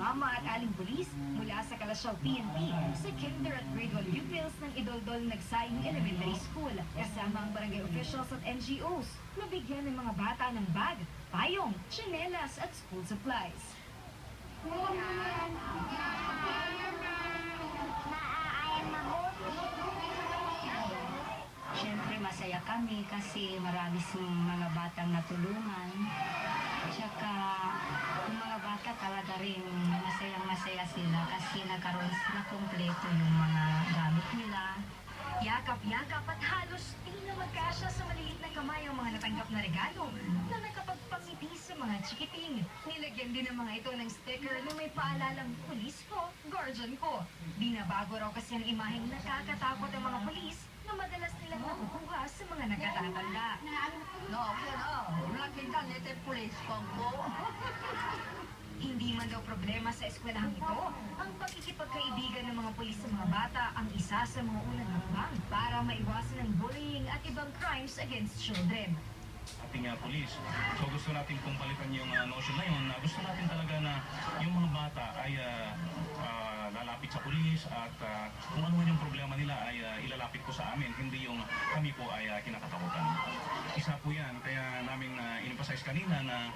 mama at aling pulis mula sa Kalasyaw PNP sa kinder at grade 1 pupils ng Idoldol Nagsaing Elementary School kasama ang barangay officials at NGOs. Nabigyan ng mga bata ng bag, payong, tsinelas at school supplies. Siyempre masaya kami kasi marami mga batang natulungan. Tsaka yung mga bata talaga rin masayang-masaya sila kasi nagkaroon na kumpleto yung mga gamit nila. Yakap-yakap at halos di na magkasya sa maliit na kamay ang mga natanggap na regalo na nakapagpangiti sa mga chikiting. Nilagyan din ng mga ito ng sticker na may paalalang pulis ko, guardian ko. Binabago raw kasi ang imaheng nakakatakot ang mga pulis na madalas nilang nakukuha sa mga nagtatatanda. Hindi man daw problema sa eskwelahang ito, ang pakikipagkaibigan ng mga pulis sa mga bata ang isa sa mga unang hakbang para maiwasan ang bullying at ibang crimes against children. Ating pulis. So gusto natin pong palitan yung notion na yun. Gusto natin talaga na yung mga bata ay lalapit sa pulis at kung ano man yung problema nila ay ilalapit ko sa amin. Hindi yung kami po ay kinakatakutan. Isa po yan. Kaya namin in-emphasize kanina na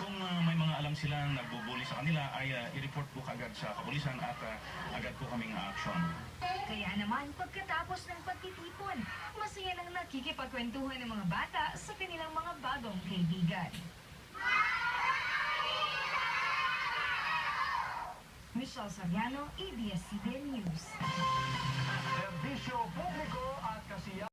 kung may mga alam silang nagbubuli sa kanila ay i-report po kagad sa kapulisan at agad po kaming action. Kaya naman, pagkatapos ng pagtitipon, masaya nang nakikipagkwentuhan ng mga bata sa kanilang mga bagong kaibigan. Michelle Soriano, ABS-CBN News. Serbisyo publiko at kasiyahan.